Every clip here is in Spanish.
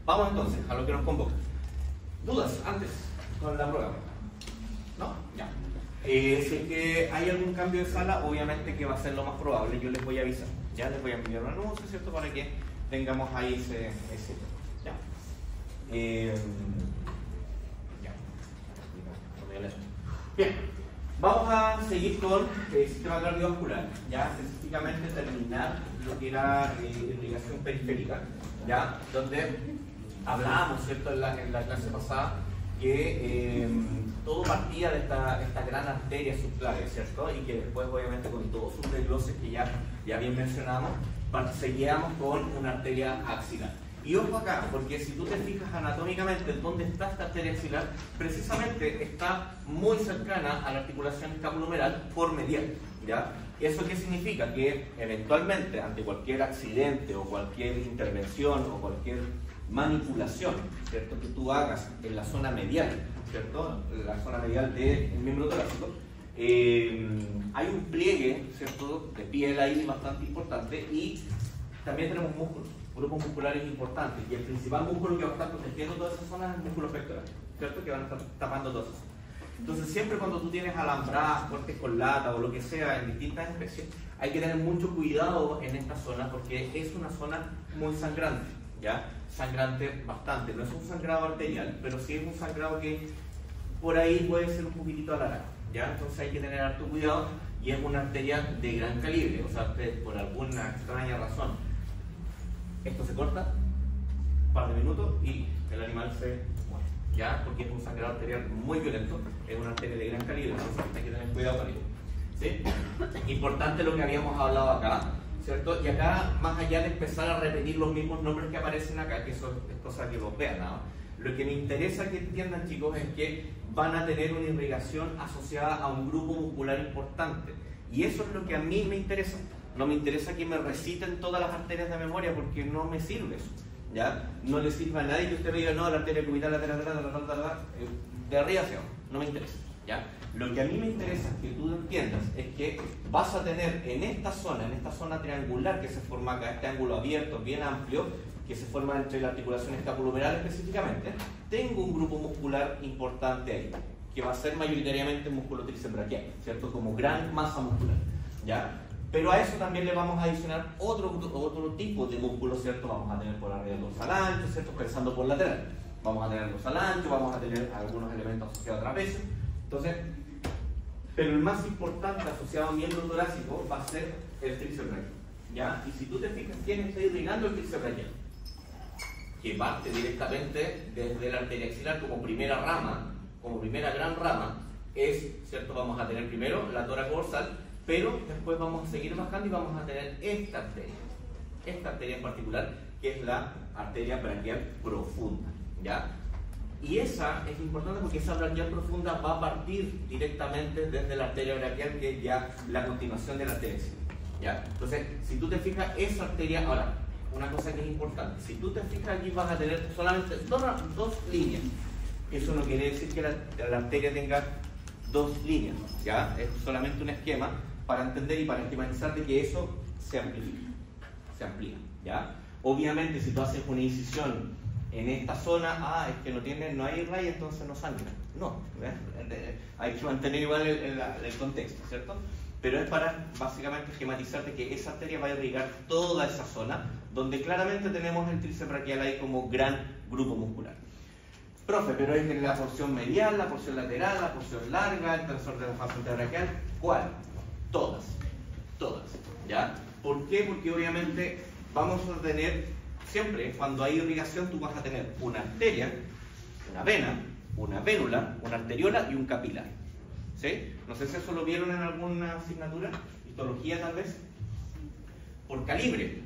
Vamos entonces a lo que nos convoca. ¿Dudas antes con la prueba? ¿No? Ya. Si es que hay algún cambio de sala, obviamente que va a ser lo más probable, yo les voy a avisar. Ya les voy a enviar un anuncio, ¿cierto? Para que tengamos ahí ese ya. Bien, vamos a seguir con el sistema cardiovascular, ya específicamente terminar lo que era irrigación periférica, ya, donde hablábamos, ¿cierto? En la clase pasada que todo partía de esta gran arteria subclavia, ¿cierto? Y que después, obviamente, con todos sus desgloses que ya bien mencionamos, seguíamos con una arteria axilar. Y ojo acá, porque si tú te fijas anatómicamente dónde está esta arteria axilar, precisamente está muy cercana a la articulación escapulohumeral por medial, ¿ya? ¿Eso qué significa? Que eventualmente, ante cualquier accidente o cualquier intervención o cualquier manipulación, ¿cierto?, que tú hagas en la zona medial, ¿cierto?, la zona medial del miembro torácico, hay un pliegue, ¿cierto?, de piel ahí bastante importante, y también tenemos músculos, grupos musculares importantes, y el principal músculo que va a estar protegiendo todas esas zonas es el músculo pectoral, ¿cierto?, que van a estar tapando todas esas zonas. Entonces, siempre cuando tú tienes alambradas, cortes con lata o lo que sea en distintas especies, hay que tener mucho cuidado en esta zona porque es una zona muy sangrante, ¿ya? Sangrante bastante, no es un sangrado arterial, pero sí es un sangrado que por ahí puede ser un poquitito alargado, ¿ya? Entonces hay que tener harto cuidado, y es una arteria de gran calibre, o sea, ustedes por alguna extraña razón, esto se corta, un par de minutos y el animal se muere, ¿ya? Porque es un sangrado arterial muy violento, es una arteria de gran calibre, entonces hay que tener cuidado con ello, ¿sí? Importante lo que habíamos hablado acá, ¿cierto? Y acá, más allá de empezar a repetir los mismos nombres que aparecen acá, que eso es cosa que los vean, ¿no? Lo que me interesa que entiendan, chicos, es que van a tener una irrigación asociada a un grupo muscular importante, y eso es lo que a mí me interesa. No me interesa que me reciten todas las arterias de memoria, porque no me sirve eso, ¿ya? No le sirve a nadie que usted me diga, no, la arteria cubital, de arriba hacia abajo, no me interesa, ¿ya? Lo que a mí me interesa que tú entiendas es que vas a tener en esta zona triangular que se forma acá, este ángulo abierto, bien amplio, que se forma entre la articulación escapulohumeral específicamente, tengo un grupo muscular importante ahí, que va a ser mayoritariamente músculo tríceps braquial, ¿cierto? Como gran masa muscular, ¿ya? Pero a eso también le vamos a adicionar otro tipo de músculo, ¿cierto? Vamos a tener por arriba el dorsal ancho, ¿cierto? Pensando por lateral. Vamos a tener el dorsal ancho, vamos a tener algunos elementos asociados a trapecio. Entonces, pero el más importante asociado a miembro torácico va a ser el tríceps braquial, ¿ya? Y si tú te fijas, ¿quién está irrigando el tríceps braquial? Que parte directamente desde la arteria axilar como primera rama, como primera gran rama, es, ¿cierto? Vamos a tener primero la tórax dorsal, pero después vamos a seguir bajando y vamos a tener esta arteria en particular, que es la arteria braquial profunda, ¿ya? Y esa es importante porque esa braquial profunda va a partir directamente desde la arteria braquial, que es ya la continuación de la arteria axilar, ¿ya? Entonces, si tú te fijas, esa arteria, ahora, una cosa que es importante, si tú te fijas aquí vas a tener solamente dos líneas. Eso no quiere decir que la arteria tenga dos líneas, ¿ya? Es solamente un esquema para entender y para esquematizar de que eso se amplifica, se amplía, ¿ya? Obviamente, si tú haces una incisión en esta zona, es que no hay raya, entonces no sangra. No, ¿ves? Hay que mantener igual el contexto, ¿cierto? Pero es para básicamente esquematizar de que esa arteria va a irrigar toda esa zona, donde claramente tenemos el tríceps braquial ahí como gran grupo muscular. Profe, pero es en la porción medial, la porción lateral, la porción larga, el tensor de la fascia braquial, ¿cuál? Todas, ¿ya? ¿Por qué? Porque obviamente vamos a tener, siempre cuando hay irrigación tú vas a tener una arteria, una vena, una vénula, una arteriola y un capilar, ¿sí? No sé si eso lo vieron en alguna asignatura, histología tal vez. Por calibre,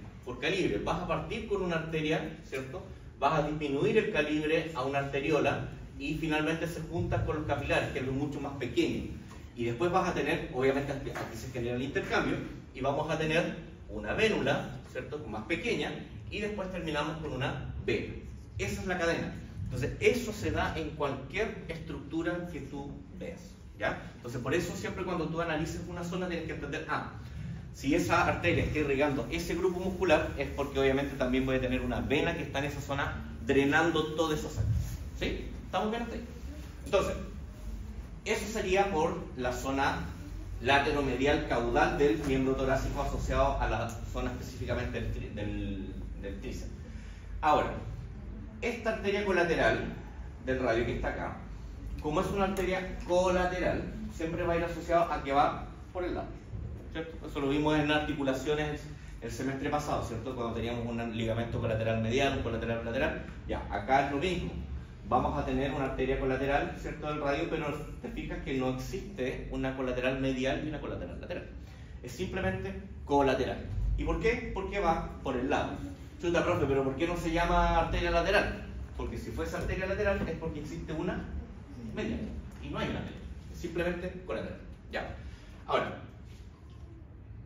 vas a partir con una arteria, ¿cierto? Vas a disminuir el calibre a una arteriola y finalmente se junta con los capilares, que es mucho más pequeño. Y después vas a tener, obviamente aquí se genera el intercambio, y vamos a tener una vénula, ¿cierto?, más pequeña, y después terminamos con una vena. Esa es la cadena. Entonces, eso se da en cualquier estructura que tú veas, ¿ya? Entonces, por eso siempre cuando tú analices una zona tienes que entender, si esa arteria está irrigando ese grupo muscular, es porque obviamente también puede tener una vena que está en esa zona drenando toda esa sangre. ¿Sí? ¿Estamos bien hasta ahí? Entonces, eso sería por la zona lateromedial caudal del miembro torácico asociado a la zona específicamente del tríceps. Ahora, esta arteria colateral del radio que está acá, como es una arteria colateral, siempre va a ir asociado a que va por el lado, ¿cierto? Eso lo vimos en articulaciones el semestre pasado, ¿cierto? Cuando teníamos un ligamento colateral medial, un colateral lateral. Ya, acá es lo mismo. Vamos a tener una arteria colateral, ¿cierto? Del radio, pero te fijas que no existe una colateral medial y una colateral lateral. Es simplemente colateral. ¿Y por qué? Porque va por el lado. Chuta, profe, pero ¿por qué no se llama arteria lateral? Porque si fuese arteria lateral es porque existe una medial y no hay una medial. Es simplemente colateral. Ya. Ahora,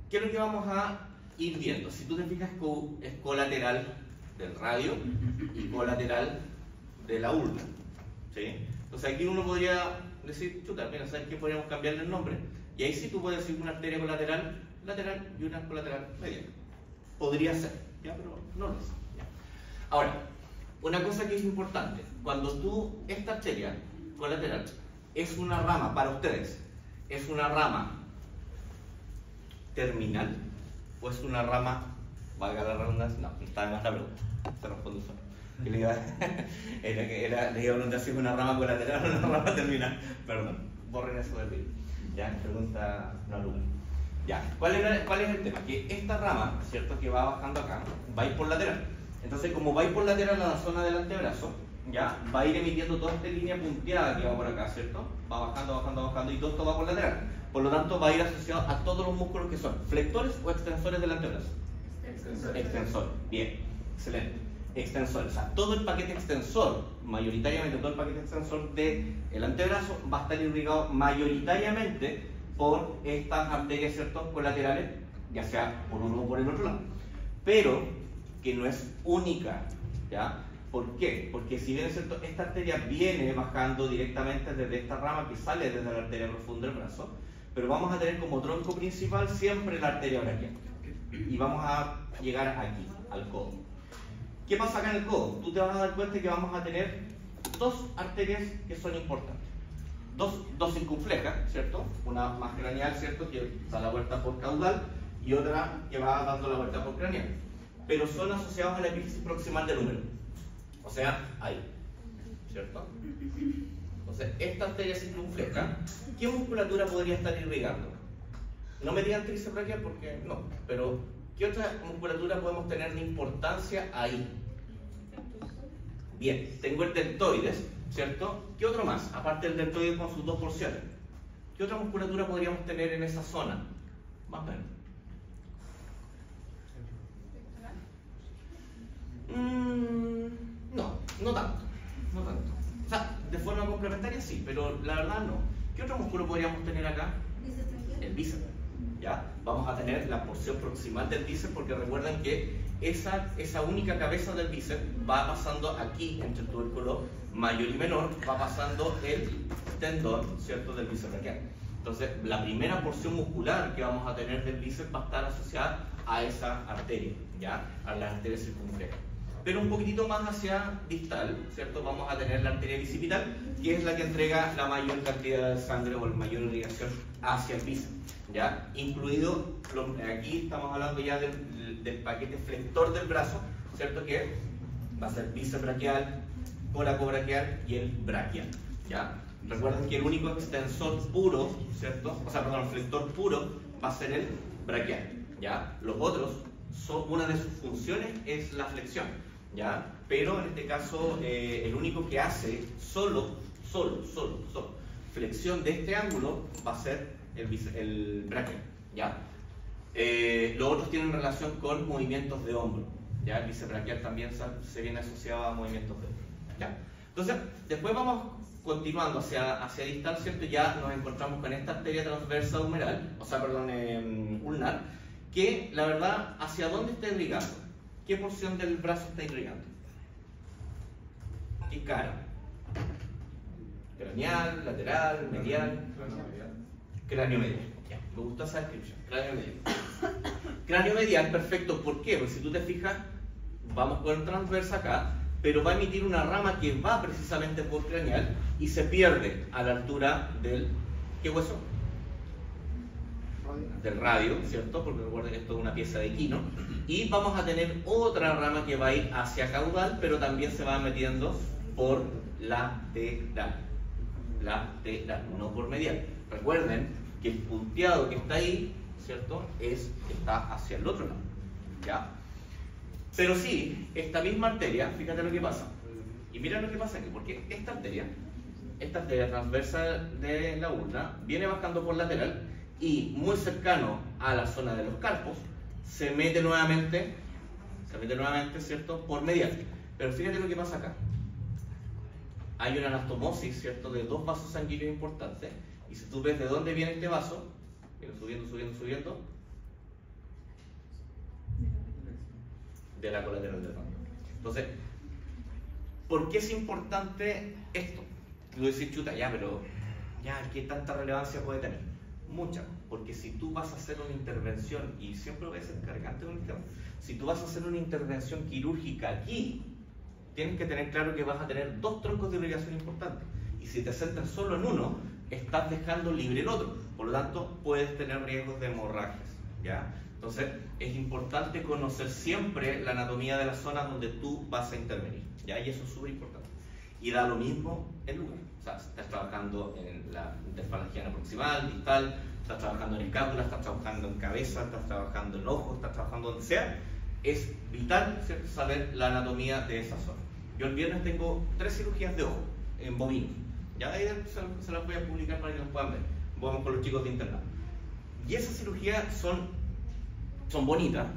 ¿qué es lo que vamos a ir viendo? Si tú te fijas, es colateral del radio y colateral de la urna, ¿sí? Entonces aquí uno podría decir, chuta, mira, ¿sabes qué? Podríamos cambiarle el nombre. Y ahí sí tú puedes decir una arteria colateral lateral y una colateral medial. Podría ser, ¿ya? Pero no lo es. ¿Ya? Ahora, una cosa que es importante, cuando esta arteria colateral es una rama, para ustedes, es una rama terminal o es una rama, valga la redundancia, no está de más la pregunta, se responde solo. Que le iba a preguntar si es una rama colateral o una rama terminal. Perdón, borren eso del video. Ya, pregunta no alumna. Ya, ¿cuál es el tema? Que esta rama, ¿cierto? Que va bajando acá, va a ir por lateral. Entonces, como va a ir por lateral a la zona del antebrazo, ya, va a ir emitiendo toda esta línea punteada que va por acá, ¿cierto? Va bajando, bajando, bajando y todo esto va por lateral. Por lo tanto, va a ir asociado a todos los músculos que son flectores o extensores del antebrazo. Extensor. Bien, excelente. Extensor, o sea, todo el paquete extensor, mayoritariamente todo el paquete extensor del antebrazo va a estar irrigado mayoritariamente por estas arterias, ¿cierto? Colaterales, ya sea por uno o por el otro lado, pero que no es única, ¿ya? ¿Por qué? Porque si bien es cierto, esta arteria viene bajando directamente desde esta rama que sale desde la arteria profunda del brazo, pero vamos a tener como tronco principal siempre la arteria braquial y vamos a llegar aquí, al codo. ¿Qué pasa acá en el codo? Tú te vas a dar cuenta que vamos a tener dos arterias que son importantes. Dos circunflejas, ¿cierto? Una más craneal, ¿cierto? Que da la vuelta por caudal y otra que va dando la vuelta por craneal. Pero son asociados a la epífisis proximal del húmero. O sea, ahí, ¿cierto? Entonces, esta arteria circunfleja, ¿qué musculatura podría estar irrigando? No me digan tríceps braquial porque no, pero ¿qué otra musculatura podemos tener de importancia ahí? Bien, tengo el deltoides, ¿cierto? ¿Qué otro más? Aparte del deltoides con sus dos porciones. ¿Qué otra musculatura podríamos tener en esa zona? Más o menos. No tanto. No tanto. O sea, de forma complementaria sí, pero la verdad no. ¿Qué otro músculo podríamos tener acá? El bíceps. ¿Ya? Vamos a tener la porción proximal del bíceps porque recuerden que esa única cabeza del bíceps va pasando aquí entre el tubérculo mayor y menor, va pasando el tendón, ¿cierto? Del bíceps braquial. Entonces, la primera porción muscular que vamos a tener del bíceps va a estar asociada a esa arteria, ¿ya? A la arteria circunfleja. Pero un poquitito más hacia distal, ¿cierto? Vamos a tener la arteria bicipital, que es la que entrega la mayor cantidad de sangre o la mayor irrigación hacia el bíceps, ¿ya? Incluido, aquí estamos hablando ya del paquete flector del brazo, ¿cierto? Que va a ser bíceps braquial, coracobraquial y el braquial, ¿ya? Recuerden que el único extensor puro, ¿cierto? O sea, perdón, el flector puro va a ser el braquial, ¿ya? Los otros, una de sus funciones es la flexión, ¿ya? Pero en este caso, el único que hace solo flexión de este ángulo va a ser el braquial, ¿ya? Los otros tienen relación con movimientos de hombro, ¿ya? El bíceps braquial también se viene asociado a movimientos de hombro, ¿ya? Entonces, después vamos continuando hacia distal, ¿cierto? Ya nos encontramos con esta arteria transversa humeral, o sea, perdón, ulnar, que la verdad, ¿hacia dónde está irrigando? ¿Qué porción del brazo está irrigando? ¿Qué cara? Craneal, lateral, medial. Cráneo medial. Ya, me gusta esa descripción. Cráneo medial. Cráneo medial, perfecto. ¿Por qué? Porque si tú te fijas, vamos con el transversa acá, pero va a emitir una rama que va precisamente por craneal y se pierde a la altura del... ¿qué hueso? Del radio, ¿cierto? Porque recuerden que esto es una pieza de equino. Y vamos a tener otra rama que va a ir hacia caudal, pero también se va metiendo por lateral. Lateral, no por medial. Recuerden que el punteado que está ahí, ¿cierto? Está hacia el otro lado, ¿ya? Pero sí, esta misma arteria, fíjate lo que pasa. Y mira lo que pasa aquí, porque esta arteria transversal de la urna, viene bajando por lateral y muy cercano a la zona de los carpos, se mete nuevamente, ¿cierto? Por medial. Pero fíjate lo que pasa acá. Hay una anastomosis, ¿cierto? De dos vasos sanguíneos importantes. Y si tú ves de dónde viene este vaso, viene subiendo, de la colateral del mando. Entonces, ¿por qué es importante esto? Tú decís, chuta, ya, pero ¿qué tanta relevancia puede tener? Mucha, porque si tú vas a hacer una intervención, y siempre voy a ser cargante con el tema, si tú vas a hacer una intervención quirúrgica aquí, tienes que tener claro que vas a tener dos troncos de irrigación importantes, y si te centras solo en uno, estás dejando libre el otro, por lo tanto puedes tener riesgos de hemorragias, ¿ya? Entonces es importante conocer siempre la anatomía de la zona donde tú vas a intervenir, ¿ya? Y eso es súper importante. Y da lo mismo el lugar. O sea, estás trabajando en la interfalangiana proximal, distal, estás trabajando en escápula, estás trabajando en cabeza, estás trabajando en ojo, estás trabajando donde sea. Es vital, ¿cierto?, saber la anatomía de esa zona. Yo el viernes tengo 3 cirugías de ojo en bovinos. Ya ahí se las voy a publicar para que los puedan ver. Vamos con los chicos de internado. Y esas cirugías son bonitas,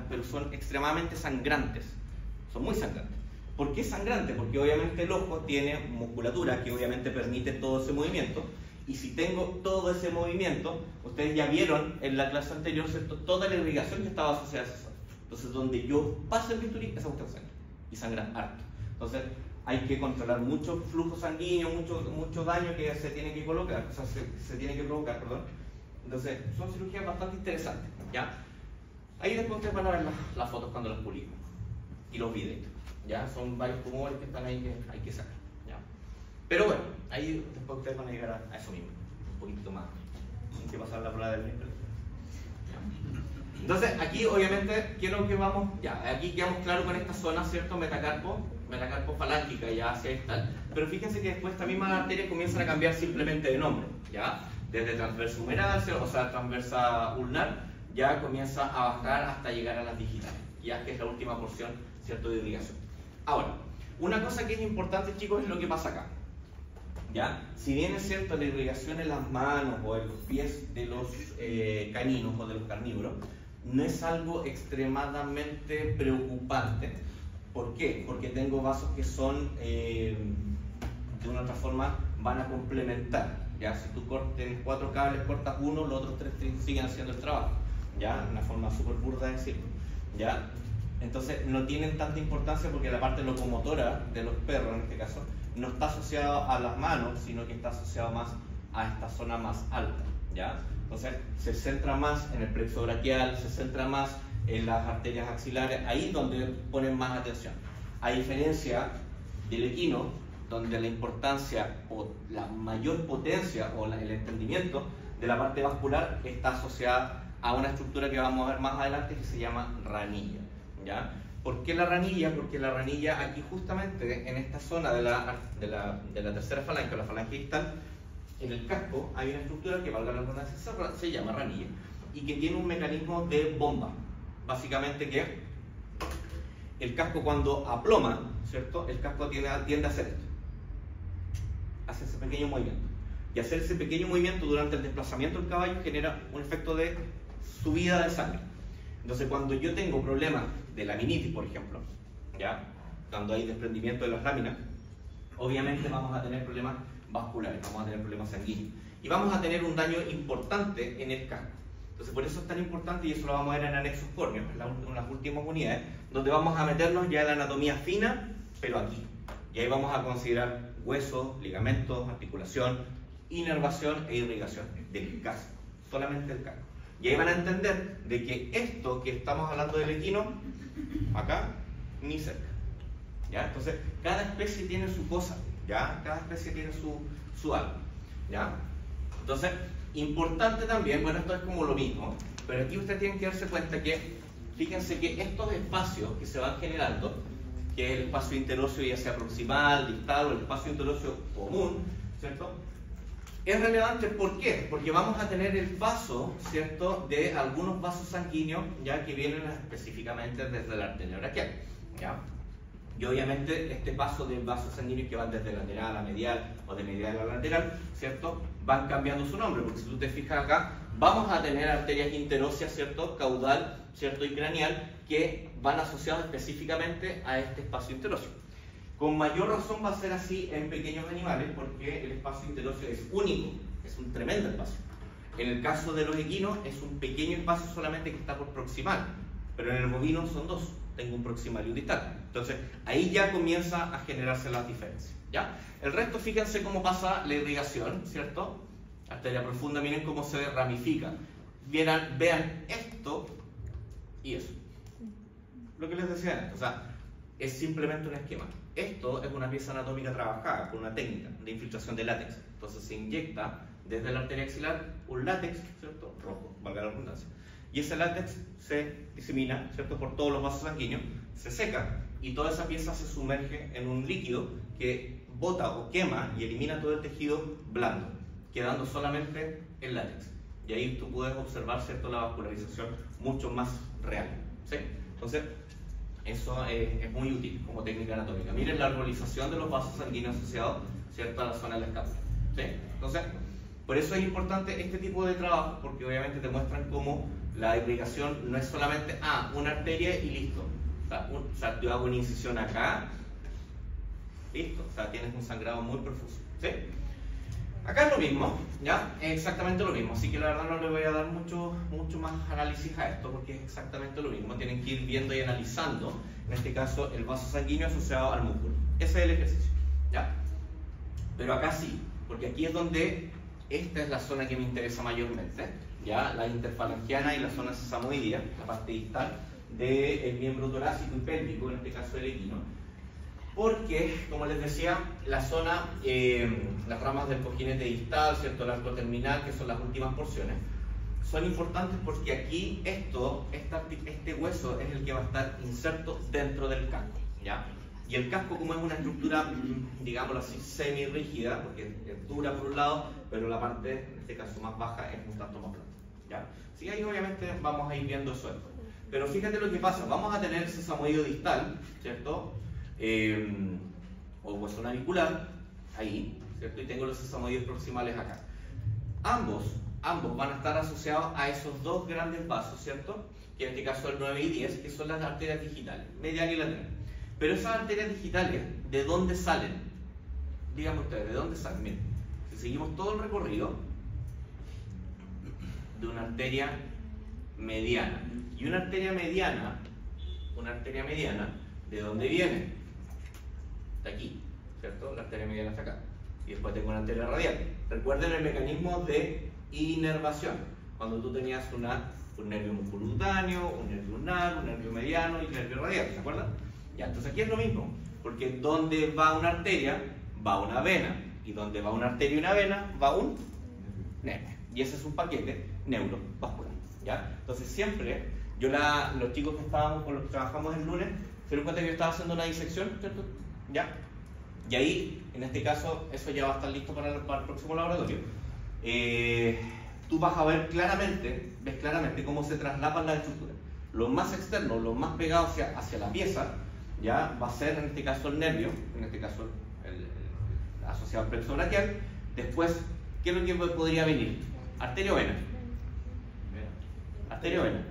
pero son extremadamente sangrantes. Son muy sangrantes. ¿Por qué sangrante? Porque obviamente el ojo tiene musculatura que obviamente permite todo ese movimiento, y si tengo todo ese movimiento, ustedes ya vieron en la clase anterior, ¿cierto?, toda la irrigación que estaba asociada a esa zona. Entonces donde yo paso el bisturí, esa cuestión sangra, y sangra harto. Entonces hay que controlar mucho flujo sanguíneo, mucho daño que se tiene que colocar, o sea, se tiene que provocar, perdón. Entonces son cirugías bastante interesantes, ¿ya? Ahí después ustedes van a ver las fotos cuando las publico, y los videos. Ya son varios tumores que están ahí que hay que sacar, ¿ya? Pero bueno, ahí después ustedes van a llegar a eso mismo, un poquito más. Hay que pasar la prueba del miércoles. Entonces, aquí obviamente quiero que vamos, ya, aquí quedamos claros con esta zona, ¿cierto? Metacarpo falángica, ya hacia esta. Pero fíjense que después estas mismas arterias comienzan a cambiar simplemente de nombre, ¿ya? Desde transversa humeral, o sea, transversa ulnar, ya comienza a bajar hasta llegar a las digitales, ya que es la última porción, ¿cierto?, de irrigación. Ahora, una cosa que es importante, chicos, es lo que pasa acá, ¿ya? Si bien es cierto la irrigación en las manos o en los pies de los caninos o de los carnívoros, no es algo extremadamente preocupante. ¿Por qué? Porque tengo vasos que son, de una otra forma, van a complementar, ¿ya? Si tú tienes 4 cables, cortas uno, los otros 3 siguen haciendo el trabajo, ¿ya? Una forma súper burda de decirlo, ¿ya? Entonces no tienen tanta importancia porque la parte locomotora de los perros, en este caso, no está asociada a las manos, sino que está asociado más a esta zona más alta, ¿ya? Entonces se centra más en el plexo braquial, se centra más en las arterias axilares, ahí es donde ponen más atención. A diferencia del equino, donde la importancia o la mayor potencia o el entendimiento de la parte vascular está asociada a una estructura que vamos a ver más adelante que se llama ranilla, ¿ya? ¿Por qué la ranilla? Porque la ranilla aquí justamente en esta zona de la tercera falange o la falange distal, en el casco hay una estructura que, valga la redundancia, se llama ranilla y que tiene un mecanismo de bomba. Básicamente que el casco cuando aploma, ¿cierto?, el casco tiende a hacer esto, hace ese pequeño movimiento, y hacer ese pequeño movimiento durante el desplazamiento del caballo genera un efecto de subida de sangre. Entonces cuando yo tengo problemas de laminitis, por ejemplo, ¿ya?, cuando hay desprendimiento de las láminas, obviamente vamos a tener problemas vasculares, vamos a tener problemas sanguíneos y vamos a tener un daño importante en el casco. Entonces por eso es tan importante, y eso lo vamos a ver en anexos córneos, en las últimas unidades, donde vamos a meternos ya en la anatomía fina, pero aquí. Y ahí vamos a considerar huesos, ligamentos, articulación, inervación e irrigación del casco, solamente el casco. Y ahí van a entender de que esto que estamos hablando del equino, acá, ni cerca. ¿ya? Entonces, cada especie tiene su cosa, ¿ya? Cada especie tiene su algo, ¿ya? Entonces, importante también, bueno, esto es como lo mismo, pero aquí ustedes tienen que darse cuenta que, fíjense que estos espacios que se van generando, que es el espacio interóseo ya sea proximal, distal o el espacio interóseo común, ¿cierto? Es relevante, ¿por qué? Porque vamos a tener el paso, ¿cierto?, de algunos vasos sanguíneos, ya que vienen específicamente desde la arteria braquial, ¿ya? Y obviamente este paso de vasos sanguíneos que van desde lateral a medial o de medial a lateral, ¿cierto?, van cambiando su nombre, porque si tú te fijas acá, vamos a tener arterias interóseas, ¿cierto?, caudal, ¿cierto?, y craneal, que van asociadas específicamente a este espacio interóseo. Con mayor razón va a ser así en pequeños animales, porque el espacio interóseo es único, es un tremendo espacio. En el caso de los equinos es un pequeño espacio solamente que está por proximal, pero en el bovino son dos, tengo un proximal y un distal. Entonces ahí ya comienza a generarse las diferencias, ¿ya? El resto, fíjense cómo pasa la irrigación, ¿cierto? Arteria profunda, miren cómo se ramifica. Vean esto y eso. Lo que les decía antes, o sea, es simplemente un esquema. Esto es una pieza anatómica trabajada con una técnica de infiltración de látex. Entonces se inyecta desde la arteria axilar un látex, ¿cierto?, rojo, valga la redundancia. Y ese látex se disemina, ¿cierto?, por todos los vasos sanguíneos, se seca y toda esa pieza se sumerge en un líquido que bota o quema y elimina todo el tejido blando, quedando solamente el látex. Y ahí tú puedes observar, ¿cierto?, la vascularización mucho más real, ¿sí? Entonces, eso es muy útil como técnica anatómica. Miren la arbolización de los vasos sanguíneos asociados, ¿cierto?, a la zona de la escápula, ¿sí? Entonces, por eso es importante este tipo de trabajo, porque obviamente te muestran cómo la irrigación no es solamente una arteria y listo. O sea, yo hago una incisión acá, listo, o sea, tienes un sangrado muy profuso, ¿sí? Acá es lo mismo, ¿ya? Es exactamente lo mismo, así que la verdad no le voy a dar mucho más análisis a esto, porque es exactamente lo mismo. Tienen que ir viendo y analizando, en este caso, el vaso sanguíneo asociado al músculo. Ese es el ejercicio, ¿ya? Pero acá sí, porque aquí es donde esta es la zona que me interesa mayormente, ¿ya? La interfalangiana y la zona sesamoidea, la parte distal del miembro torácico y pélvico, en este caso el equino. Porque, como les decía, la zona, las ramas del cojinete distal, ¿cierto?, el arco terminal, que son las últimas porciones, son importantes porque aquí este hueso es el que va a estar inserto dentro del casco, ¿ya? Y el casco, como es una estructura, digámoslo así, semi-rígida, porque es dura por un lado, pero la parte, en este caso más baja, es un tanto más blanda, ¿ya? Sí, ahí obviamente vamos a ir viendo eso después. Pero fíjate lo que pasa, vamos a tener sesamoideo distal, ¿cierto?, o hueso navicular, ahí, ¿cierto? Y tengo los sesamoideos proximales acá. Ambos van a estar asociados a esos dos grandes vasos, ¿cierto? Que en este caso el 9 y 10, que son las arterias digitales, medial y lateral. Pero esas arterias digitales, ¿de dónde salen? Díganme ustedes, ¿de dónde salen? Miren, si seguimos todo el recorrido, de una arteria mediana. Y una arteria mediana, ¿de dónde viene? De aquí, ¿cierto? La arteria mediana está acá. Y después tengo una arteria radial. Recuerden el mecanismo de inervación. Cuando tú tenías un nervio musculocutáneo, un nervio ulnar, un nervio mediano y un nervio radial, ¿se acuerdan? Ya, entonces aquí es lo mismo. Porque donde va una arteria, va una vena. Y donde va una arteria y una vena, va un nervio. Y ese es un paquete neurovascular, ¿ya? Entonces siempre, los chicos que estábamos con los que trabajamos el lunes, se dieron cuenta que yo estaba haciendo una disección, ¿cierto? ¿Ya? Y ahí, en este caso, eso ya va a estar listo para el próximo laboratorio. Tú vas a ver claramente, cómo se traslapan las estructuras. Lo más externo, lo más pegado hacia la pieza, ya va a ser en este caso el nervio, en este caso el asociado al plexo braquial. Después, ¿qué es lo que podría venir? ¿Arteria o vena? ¿Arteria o vena?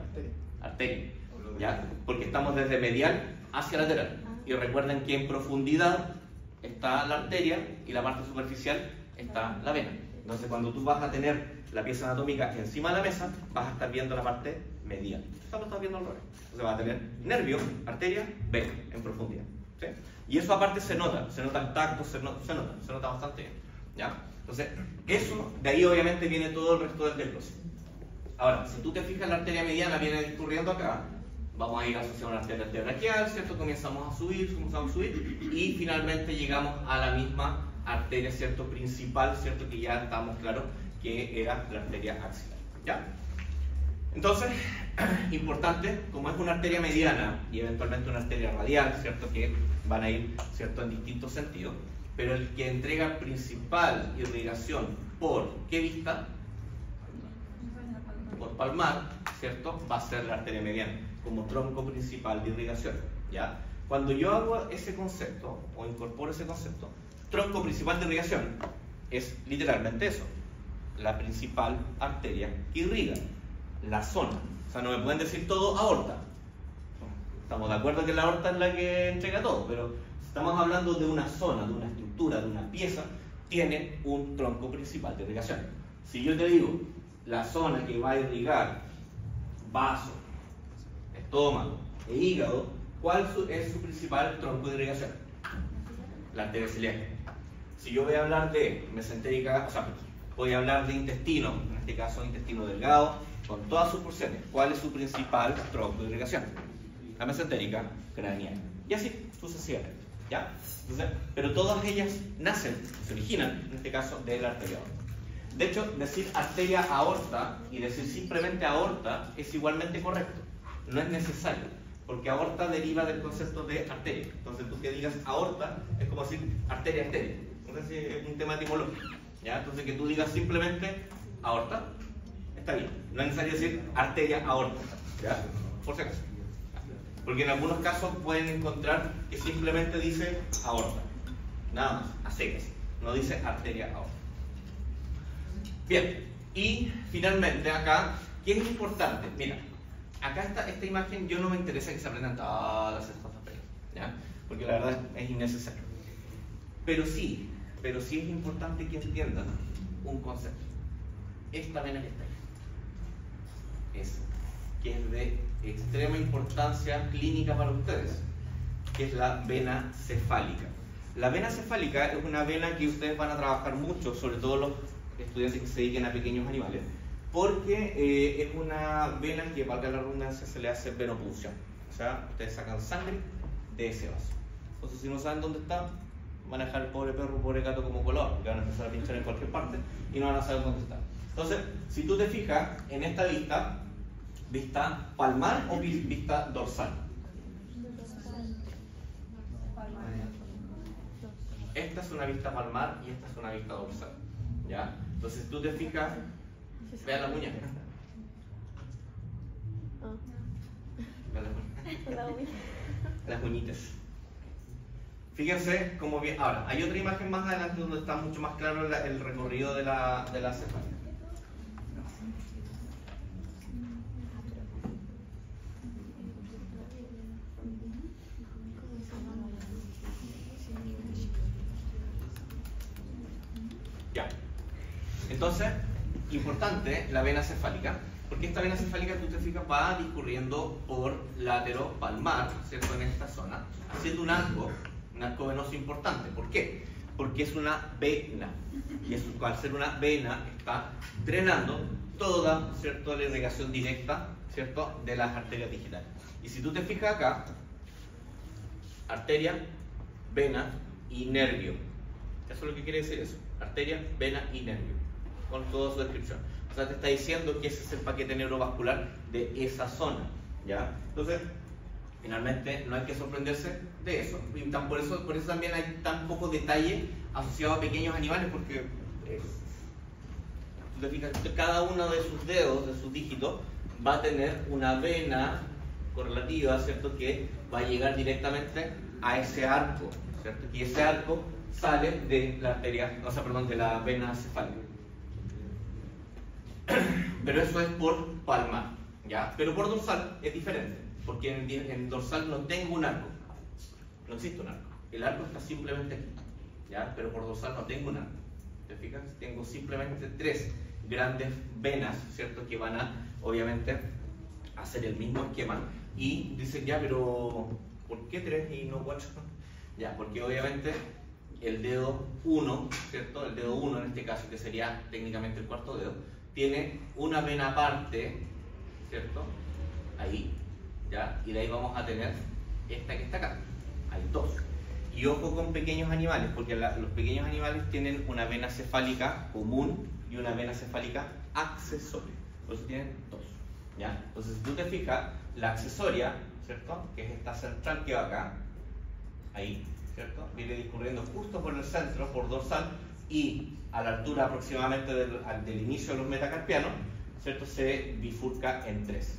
Arteria. ¿Ya? Porque estamos desde medial hacia lateral. Y recuerden que en profundidad está la arteria y la parte superficial está la vena. Entonces, cuando tú vas a tener la pieza anatómica encima de la mesa, vas a estar viendo la parte medial. Esto lo estás viendo al revés. Entonces, vas a tener nervio, arteria, vena en profundidad, ¿sí? Y eso aparte se nota el tacto, se nota bastante bien, ¿ya? Entonces, eso, de ahí obviamente viene todo el resto del desglose. Ahora, si tú te fijas, la arteria mediana viene discurriendo acá, vamos a ir asociando una arteria braquial, ¿cierto? Comenzamos a subir y finalmente llegamos a la misma arteria, ¿cierto? Principal, ¿cierto? Que ya estamos claros que era la arteria axilar, ¿ya? Entonces, importante, como es una arteria mediana y eventualmente una arteria radial, ¿cierto? Que van a ir, ¿cierto? En distintos sentidos, pero el que entrega principal irrigación por ¿qué vista? Por palmar, ¿cierto? Va a ser la arteria mediana, como tronco principal de irrigación, ¿ya? Cuando yo hago ese concepto, o incorporo ese concepto, tronco principal de irrigación es literalmente eso, la principal arteria que irriga, la zona. O sea, no me pueden decir todo aorta. Estamos de acuerdo que la aorta es la que entrega todo, pero estamos hablando de una zona, de una estructura, de una pieza, tiene un tronco principal de irrigación. Si yo te digo, la zona que va a irrigar vaso, estómago e hígado, ¿cuál es su principal tronco de irrigación? La arteria ciliaca. Si yo voy a hablar de mesentérica, o sea, voy a hablar de intestino, en este caso intestino delgado, con todas sus porciones, ¿cuál es su principal tronco de irrigación? La mesentérica craneal. Y así sucesivamente, ¿ya? Entonces, pero todas ellas nacen, se originan, en este caso, de la arteria aorta. De hecho, decir arteria aorta y decir simplemente aorta es igualmente correcto. No es necesario, porque aorta deriva del concepto de arteria. Entonces, tú que digas aorta es como decir arteria. Entonces, es un tema etimológico, ¿ya? Entonces, que tú digas simplemente aorta, está bien. No es necesario decir arteria aorta, ¿ya? Por si acaso. Porque en algunos casos pueden encontrar que simplemente dice aorta. Nada más, a secas. No dice arteria aorta. Bien, y finalmente acá, ¿qué es importante? Mira, acá esta imagen, yo no me interesa que se aprendan todas estas cosas, ¿ya? Porque la verdad es innecesario. Pero sí es importante que entiendan un concepto. Esta vena que está ahí, que es de extrema importancia clínica para ustedes, que es la vena cefálica. La vena cefálica es una vena que ustedes van a trabajar mucho, sobre todo los estudiantes que se dediquen a pequeños animales, porque es una vena que, valga la redundancia, se le hace venopunción. O sea, ustedes sacan sangre de ese vaso. Entonces, si no saben dónde está, van a dejar el pobre perro, pobre gato como color, porque van a empezar a pinchar en cualquier parte y no van a saber dónde está. Entonces, si tú te fijas en esta vista palmar o vista dorsal. Esta es una vista palmar y esta es una vista dorsal, ¿ya? Entonces tú te fijas, vean las uñas. Las uñitas. Fíjense cómo bien. Ahora, hay otra imagen más adelante donde está mucho más claro el recorrido de la cefálica. Ya. Entonces, importante la vena cefálica, porque esta vena cefálica, tú te fijas, va discurriendo por látero palmar, ¿cierto? En esta zona, haciendo un arco venoso importante. ¿Por qué? Porque es una vena, y al ser una vena está drenando toda, ¿cierto?, la irrigación directa, ¿cierto?, de las arterias digitales. Y si tú te fijas acá, arteria, vena y nervio. Eso es lo que quiere decir eso. Arteria, vena y nervio, con toda su descripción. O sea, te está diciendo que ese es el paquete neurovascular de esa zona, ¿ya? Entonces, finalmente, no hay que sorprenderse de eso. Y por eso también hay tan poco detalle asociado a pequeños animales, porque tú te fijas, cada uno de sus dedos, de sus dígitos, va a tener una vena correlativa, ¿cierto?, que va a llegar directamente a ese arco, ¿cierto? Y ese arco sale de la arteria, o sea, perdón, de la vena cefálica. Pero eso es por palmar, ¿ya? Pero por dorsal es diferente, porque en dorsal no tengo un arco, no existe un arco. El arco está simplemente aquí, ¿ya? Pero por dorsal no tengo un arco. ¿Te fijas? Tengo simplemente tres grandes venas, ¿cierto?, que van a, obviamente, hacer el mismo esquema. Y dicen, ya, pero ¿por qué tres y no cuatro? Ya, porque obviamente el dedo 1, ¿cierto? El dedo 1 en este caso, que sería técnicamente el cuarto dedo, tiene una vena aparte, ¿cierto? Ahí, ¿ya? Y de ahí vamos a tener esta que está acá. Hay dos. Y ojo con pequeños animales, porque los pequeños animales tienen una vena cefálica común y una vena cefálica accesoria. Por eso tienen dos, ¿ya? Entonces, si tú te fijas, la accesoria, ¿cierto? Que es esta central que va acá, ahí, ¿cierto? Viene discurriendo justo por el centro, por dorsal, y a la altura aproximadamente del inicio de los metacarpianos, ¿cierto? Se bifurca en tres.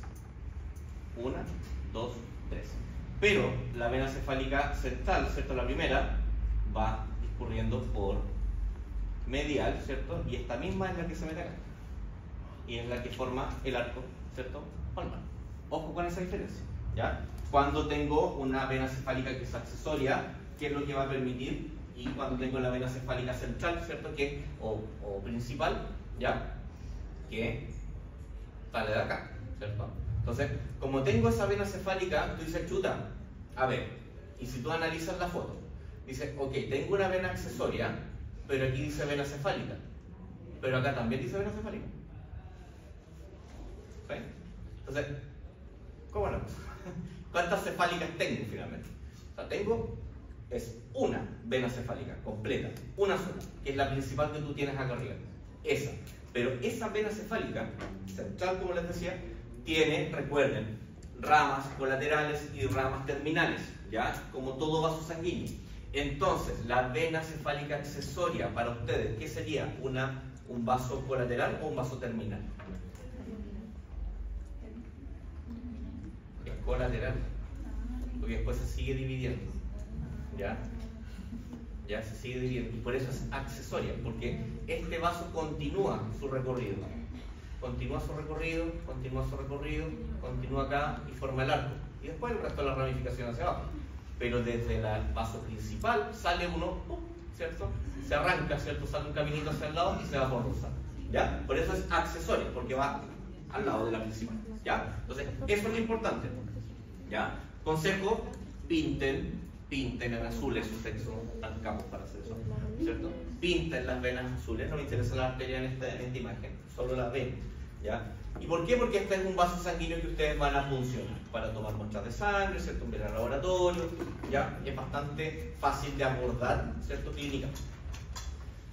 1, 2, 3. Pero la vena cefálica central, ¿cierto? La primera va discurriendo por medial, ¿cierto? Y esta misma es la que se mete acá. Y es la que forma el arco, ¿cierto? Palmar. Ojo con esa diferencia, ¿ya? Cuando tengo una vena cefálica que es accesoria, ¿qué es lo que va a permitir? Y cuando tengo la vena cefálica central, ¿cierto? O principal, ¿ya? Que sale de acá, ¿cierto? Entonces, como tengo esa vena cefálica, tú dices, chuta, a ver, y si tú analizas la foto, dices, ok, tengo una vena accesoria, pero aquí dice vena cefálica, pero acá también dice vena cefálica. ¿Sí? Entonces, ¿cómo no? ¿Cuántas cefálicas tengo finalmente? O sea, es una vena cefálica completa, una sola, que es la principal que tú tienes acá arriba, esa. Pero esa vena cefálica central, como les decía, tiene, recuerden, ramas colaterales y ramas terminales, ¿ya? Como todo vaso sanguíneo. Entonces, la vena cefálica accesoria para ustedes, ¿qué sería? ¿Un vaso colateral o un vaso terminal? Es colateral, porque después se sigue dividiendo, ¿ya? Ya se sigue dividiendo, y por eso es accesoria, porque este vaso continúa su recorrido. Continúa su recorrido, continúa su recorrido, continúa acá y forma el arco. Y después el resto de la ramificación hacia abajo. Pero desde el vaso principal sale uno, ¿cierto? Se arranca, ¿cierto? Sale un caminito hacia el lado y se va por dorsal, ¿ya? Por eso es accesorio, porque va al lado de la principal, ¿ya? Entonces, eso es lo importante, ¿ya? Consejo, pinten en azules, ustedes son tan capos para hacer eso, ¿cierto? Pinten las venas azules, no me interesa la arteria en esta imagen, solo las venas, ¿ya? ¿Y por qué? Porque este es un vaso sanguíneo que ustedes van a funcionar para tomar muestras de sangre, ¿cierto? Ver al laboratorio, ¿ya? Es bastante fácil de abordar, ¿cierto? Clínicamente.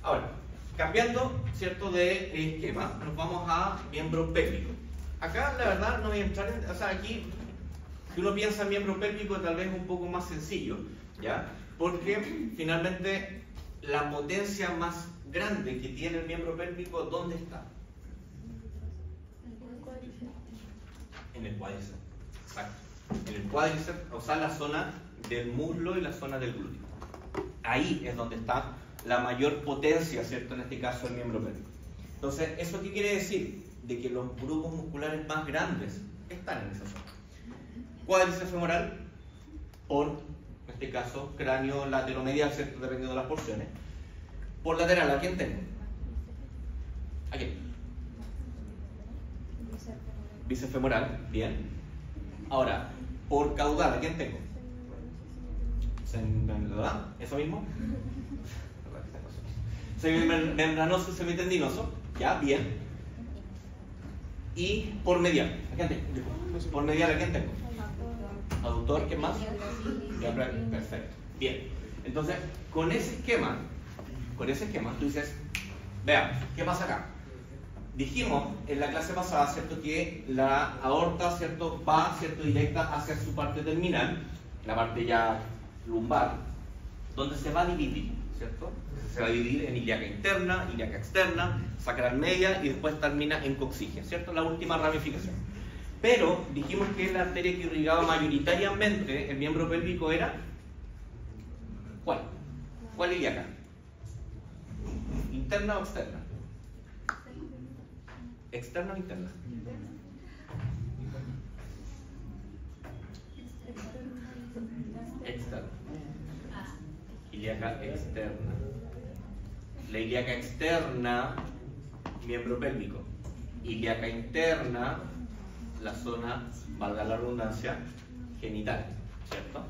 Ahora, cambiando, ¿cierto? De esquema, nos vamos a miembro pélvico. Acá, la verdad, no voy a entrar en... O sea, aquí... Si uno piensa en miembro pélvico, tal vez es un poco más sencillo, ¿ya? Porque finalmente la potencia más grande que tiene el miembro pélvico, ¿dónde está? En el cuádriceps. Exacto. En el cuádriceps, o sea, la zona del muslo y la zona del glúteo. Ahí es donde está la mayor potencia, ¿cierto? En este caso, el miembro pélvico. Entonces, ¿eso qué quiere decir? De que los grupos musculares más grandes están en esa zona. Cuádriceps femoral, por, en este caso, cráneo lateromedial, ¿cierto? Dependiendo de las porciones. Por lateral, ¿a quién tengo? ¿A quién? Bíceps femoral, bien. Ahora, por caudal, ¿a quién tengo? ¿Verdad? ¿Eso mismo? Semimembranoso y semitendinoso, ya, bien. Y por medial, ¿a quién tengo? Por medial, ¿a quién tengo? Aductor, ¿qué más? Perfecto, bien. Entonces, con ese esquema, tú dices, veamos, ¿qué pasa acá? Dijimos en la clase pasada, ¿cierto? Que la aorta, ¿cierto? Va, ¿cierto? Directa hacia su parte terminal, la parte ya lumbar, donde se va a dividir, ¿cierto? Se va a dividir en ilíaca interna, ilíaca externa, sacral media y después termina en coxigia, ¿cierto? La última ramificación. Pero dijimos que la arteria que irrigaba mayoritariamente el miembro pélvico era ¿cuál? ¿Cuál ilíaca? ¿Interna o externa? ¿Externa o interna? Externa. Ilíaca externa. La ilíaca externa, miembro pélvico. Ilíaca interna, la zona, valga la redundancia, genital, ¿cierto?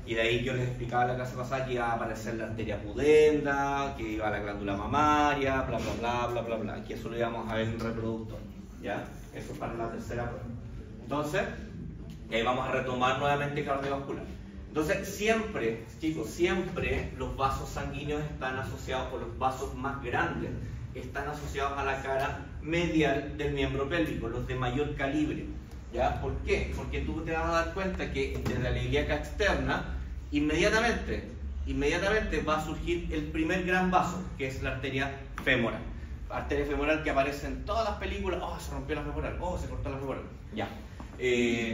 Y de ahí yo les explicaba la clase pasada que iba a aparecer la arteria pudenda, que iba a la glándula mamaria, bla bla bla bla bla bla, que eso lo íbamos a ver en reproductor, ¿ya? Eso para la tercera prueba. Entonces, Y ahí vamos a retomar nuevamente cardiovascular. Entonces, siempre, chicos, siempre los vasos sanguíneos están asociados, o los vasos más grandes, están asociados a la cara medial del miembro pélvico, los de mayor calibre. ¿Ya? ¿Por qué? Porque tú te vas a dar cuenta que desde la ilíaca externa, inmediatamente va a surgir el primer gran vaso, que es la arteria femoral. Arteria femoral que aparece en todas las películas. Oh, se rompió la femoral, oh, se cortó la femoral. Ya.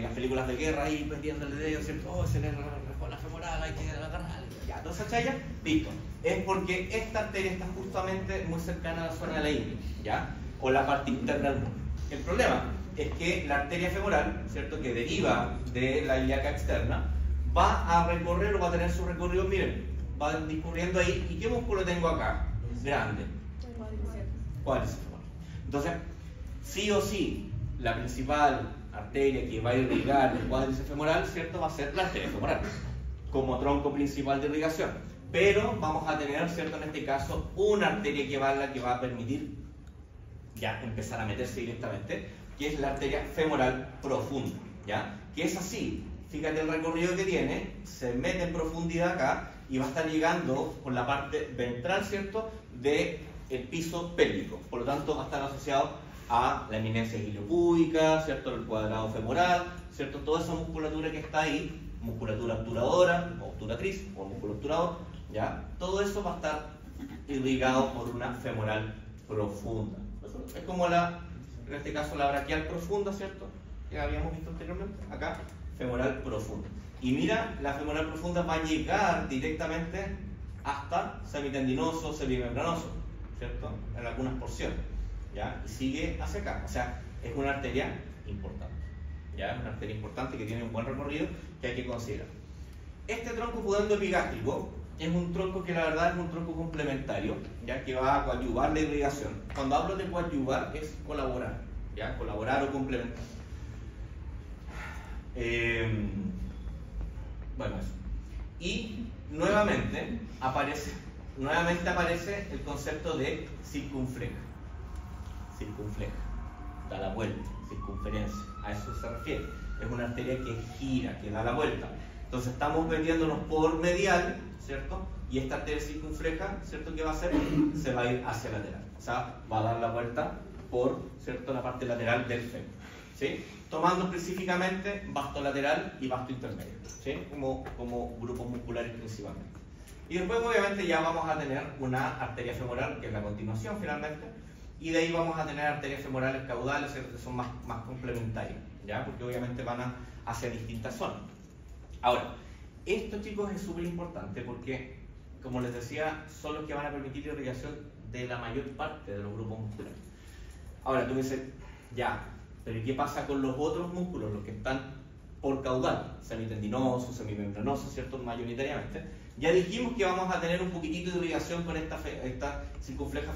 Las películas de guerra ahí metiéndole dedos, ¿cierto? Oh, se le rajó la femoral, hay que agarrar. Ya, entonces, ¿chaya? Listo. Es porque esta arteria está justamente muy cercana a la zona de la ingle, ¿ya? O la parte interna del músculo. El problema es que la arteria femoral, ¿cierto? Que deriva de la ilíaca externa, va a recorrer o va a tener su recorrido, miren, va discurriendo ahí. ¿Y qué músculo tengo acá? Grande. Cuádriceps femoral. Entonces, sí o sí, la principal arteria que va a irrigar el cuádriceps femoral, ¿cierto? Va a ser la arteria femoral, como tronco principal de irrigación. Pero vamos a tener, ¿cierto? En este caso, una arteria que va a permitir ya empezar a meterse directamente, que es la arteria femoral profunda, ¿ya? Que es así, fíjate el recorrido que tiene, se mete en profundidad acá y va a estar llegando por la parte ventral, ¿cierto? Del piso pélvico, por lo tanto va a estar asociado a la eminencia iliopúdica, ¿cierto? El cuadrado femoral, ¿cierto? Toda esa musculatura que está ahí, musculatura obturadora, o obturatriz, o músculo obturador, ¿ya? Todo eso va a estar irrigado por una femoral profunda. Es como en este caso la braquial profunda, ¿cierto? Que habíamos visto anteriormente, acá, femoral profunda. Y mira, la femoral profunda va a llegar directamente hasta semitendinoso, semimembranoso, ¿cierto? En algunas porciones, ¿ya? Y sigue hacia acá, o sea, es una arteria importante, ¿ya? Es una arteria importante que tiene un buen recorrido que hay que considerar. Este tronco pudendo epigástrico es un tronco que la verdad es un tronco complementario, ya que va a coadyuvar la irrigación. Cuando hablo de coadyuvar es colaborar, ¿ya? Colaborar o complementar. Bueno, eso. Y nuevamente aparece el concepto de circunfleja. Circunfleja, da la vuelta, circunferencia, a eso se refiere. Es una arteria que gira, que da la vuelta. Entonces estamos metiéndonos por medial, ¿cierto? Y esta arteria circunfleja, ¿cierto? ¿Qué va a hacer? Se va a ir hacia lateral. O sea, va a dar la vuelta por, ¿cierto? La parte lateral del fémur, ¿sí? Tomando específicamente vasto lateral y vasto intermedio, ¿sí? Como grupos musculares principalmente. Y después, obviamente, ya vamos a tener una arteria femoral, que es la continuación finalmente, y de ahí vamos a tener arterias femorales caudales, ¿cierto? Que son más complementarias, ¿ya? Porque obviamente van hacia distintas zonas. Ahora, esto, chicos, es súper importante porque, como les decía, son los que van a permitir irrigación de la mayor parte de los grupos musculares. Ahora, tú me dices, ya, pero ¿y qué pasa con los otros músculos, los que están por caudal? Semitendinosos, semimembranosos, ¿cierto? Mayoritariamente. Ya dijimos que vamos a tener un poquitito de irrigación con esta circunfleja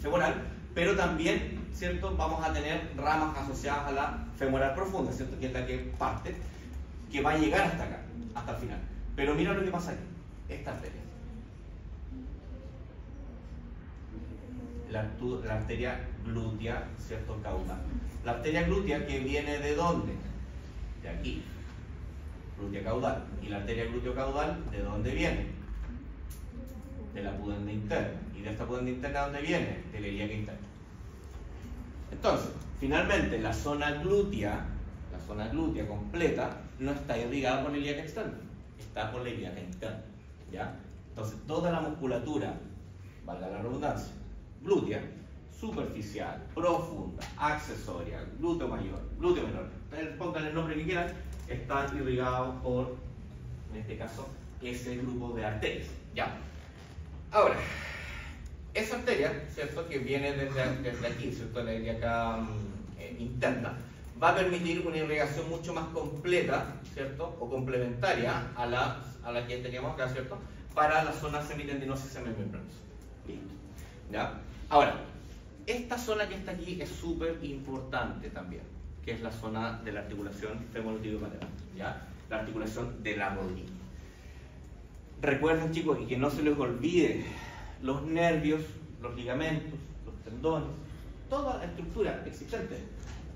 femoral, pero también, ¿cierto? Vamos a tener ramas asociadas a la femoral profunda, ¿cierto? Que es la que parte, que va a llegar hasta acá, hasta el final. Pero mira lo que pasa aquí, esta arteria. La arteria glútea, ¿cierto? Caudal. La arteria glútea que viene ¿de dónde? De aquí. Glútea caudal. Y la arteria glúteo caudal, ¿de dónde viene? De la pudenda interna. ¿Y de esta pudenda interna dónde viene? De la ilíaca interna. Entonces, finalmente, la zona glútea completa, no está irrigada por la ilíaca externa, está por la ilíaca interna, ¿ya? Entonces, toda la musculatura, valga la redundancia, glútea, superficial, profunda, accesoria, glúteo mayor, glúteo menor, pongan el nombre que quieran, están irrigados por, en este caso, ese grupo de arterias, ¿ya? Ahora, esa arteria, ¿cierto? Que viene desde aquí, ¿cierto? La ilíaca interna, va a permitir una irrigación mucho más completa, ¿cierto? O complementaria a la que teníamos acá, ¿cierto? Para la zona semitendinosa y semimembranosa. Listo. ¿Ya? Ahora, esta zona que está aquí es súper importante también, que es la zona de la articulación femorotibiopatelar, ¿ya? La articulación de la rodilla. Recuerden, chicos, y que no se les olvide, los nervios, los ligamentos, los tendones, toda la estructura existente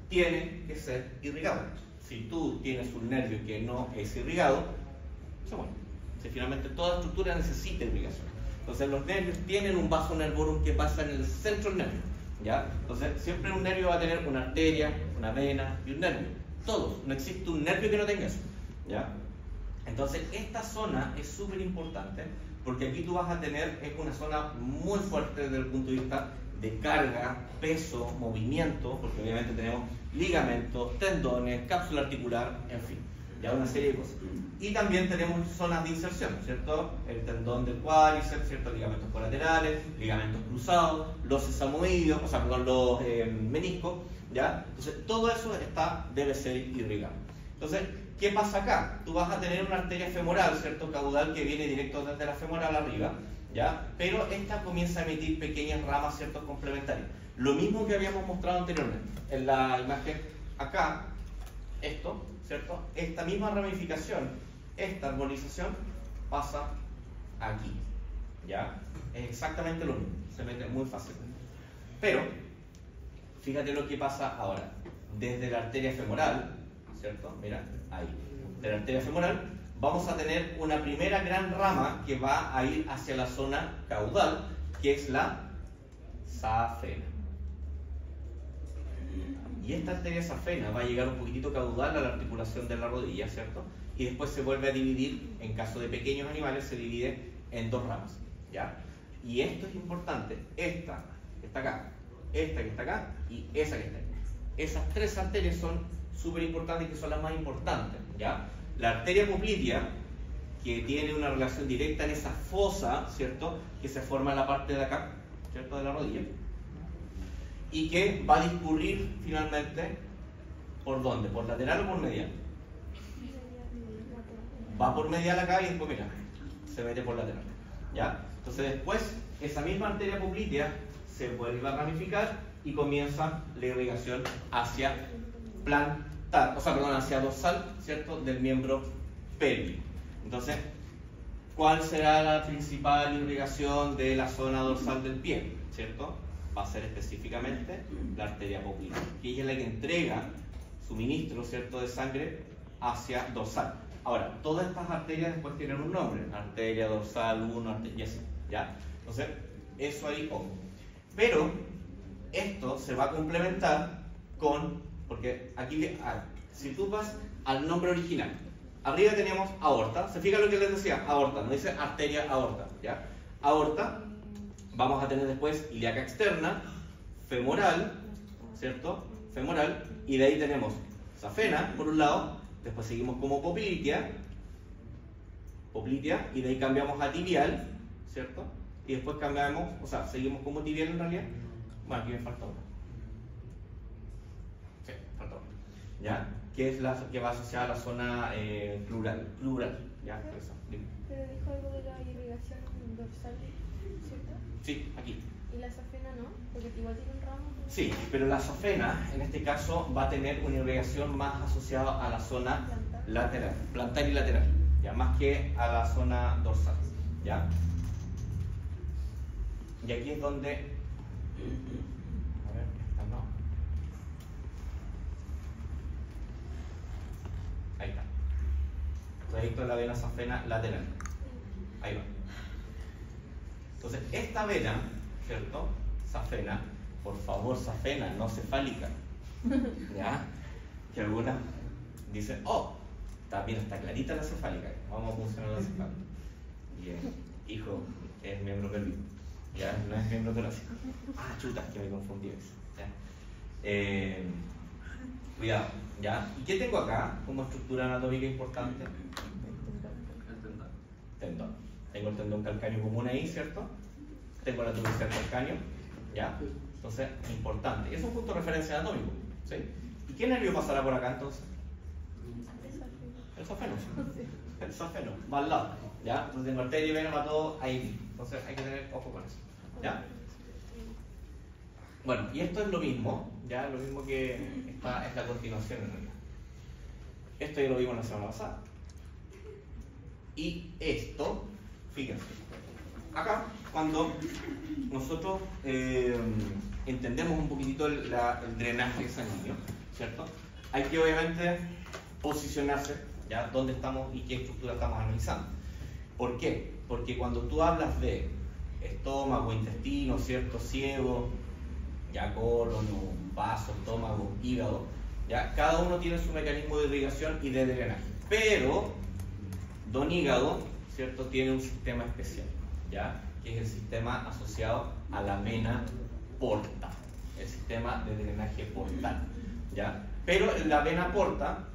tiene que ser irrigada. si tú tienes un nervio que no es irrigado, se muere. Si finalmente toda estructura necesita irrigación. Entonces los nervios tienen un vaso nervorum que pasa en el centro del nervio, ¿ya? Entonces siempre un nervio va a tener una arteria, una vena y un nervio. Todos, no existe un nervio que no tenga eso, ¿ya? Entonces esta zona es súper importante porque aquí tú vas a tener, es una zona muy fuerte desde el punto de vista de carga, peso, movimiento, porque obviamente tenemos ligamentos, tendones, cápsula articular, en fin, ya una serie de cosas. Y también tenemos zonas de inserción, ¿cierto? El tendón del cuádriceps, ¿cierto? Ligamentos colaterales, ligamentos cruzados, los sesamoideos, o sea, perdón, los meniscos, ¿ya? Entonces todo eso debe ser irrigado. Entonces, ¿qué pasa acá? Tú vas a tener una arteria femoral, ¿cierto? Caudal que viene directo desde la femoral arriba, ¿ya? Pero esta comienza a emitir pequeñas ramas, ¿cierto? Complementarias. Lo mismo que habíamos mostrado anteriormente. En la imagen acá, esto, ¿cierto? Esta misma ramificación, esta arborización, pasa aquí, ¿ya? Es exactamente lo mismo, se mete muy fácilmente. Pero, fíjate lo que pasa ahora. Desde la arteria femoral, ¿cierto? Mira, ahí. De la arteria femoral vamos a tener una primera gran rama que va a ir hacia la zona caudal, que es la safena. Y esta arteria safena va a llegar un poquitito caudal a la articulación de la rodilla, ¿cierto? Y después se vuelve a dividir, en caso de pequeños animales, se divide en dos ramas, ¿ya? Y esto es importante, esta que está acá, esta que está acá y esa que está acá. Esas tres arterias son súper importantes y que son las más importantes, ¿ya? La arteria poplitea, que tiene una relación directa en esa fosa, ¿cierto? Que se forma en la parte de acá, ¿cierto? De la rodilla. Y que va a discurrir finalmente, ¿por dónde? ¿Por lateral o por medial? Va por medial acá y después, mira, se mete por lateral, ¿ya? Entonces después, esa misma arteria poplitea se vuelve a ramificar y comienza la irrigación hacia plantar, o sea, perdón, hacia dorsal, ¿cierto? Del miembro pélvico. Entonces, ¿cuál será la principal irrigación de la zona dorsal del pie? ¿Cierto? Va a ser específicamente la arteria poplitea, que ella es la que entrega suministro, ¿cierto?, de sangre hacia dorsal. Ahora, todas estas arterias después tienen un nombre, arteria dorsal 1, arteria, y así, ¿ya? Entonces, eso ahí ojo. Pero, esto se va a complementar con, porque aquí, si tú vas al nombre original, arriba teníamos aorta, se fija lo que les decía, aorta, no dice arteria aorta, ¿ya? Aorta, vamos a tener después ilíaca externa, femoral, ¿cierto? Femoral, y de ahí tenemos safena, por un lado, después seguimos como poplitea, y de ahí cambiamos a tibial, ¿cierto? Y después cambiamos, o sea, seguimos como tibial en realidad. Bueno, aquí me falta una. Sí, falta una. ¿Ya? Que es la que va asociada a la zona plural, ¿ya? Eso, dime. Pero dijo algo de la irrigación dorsal, ¿cierto? Sí, aquí. ¿Y la safena no? Porque igual tiene un ramo. Sí, pero la safena, en este caso, va a tener una irrigación más asociada a la zona lateral, plantar y lateral, ya, más que a la zona dorsal, ¿ya? Y aquí es donde, a ver, esta no. Ahí está. Trayecto de la vena safena lateral. Ahí va. Entonces, esta vena, ¿cierto? Safena, por favor, safena, no cefálica. ¿Ya? Que algunas dicen, oh, está clarita la cefálica, vamos a funcionar la cefálica. Bien, hijo, es miembro pélvico, ¿ya? No es miembro torácico. Ah, chuta, que me confundí. ¿Ya? Cuidado, ¿ya? ¿Y qué tengo acá como estructura anatómica importante? Tendón. Tengo el tendón calcáneo común ahí, ¿cierto? Tengo la tuberosidad calcáneo, ¿ya? Entonces, importante. Y es un punto de referencia anatómico, ¿sí? ¿Y qué nervio pasará por acá entonces? El safeno. El safeno, va al lado, ¿ya? Entonces tengo arteria y vena, va todo ahí. Entonces hay que tener ojo con eso, ¿ya? Bueno, y esto es lo mismo, ¿ya? Lo mismo que esta es la continuación en realidad. Esto ya lo vimos la semana pasada. Y esto, fíjense, acá, cuando nosotros entendemos un poquitito el drenaje sanguíneo, ¿cierto? hay que obviamente posicionarse, ¿ya? Dónde estamos y qué estructura estamos analizando. ¿Por qué? Porque cuando tú hablas de estómago, intestino, ¿cierto? Ciego, ya colon, vaso, estómago, hígado, ya cada uno tiene su mecanismo de irrigación y de drenaje. Pero don hígado, ¿cierto? Tiene un sistema especial, ¿ya? Que es el sistema asociado a la vena porta, el sistema de drenaje portal, ¿ya? Pero en la vena porta,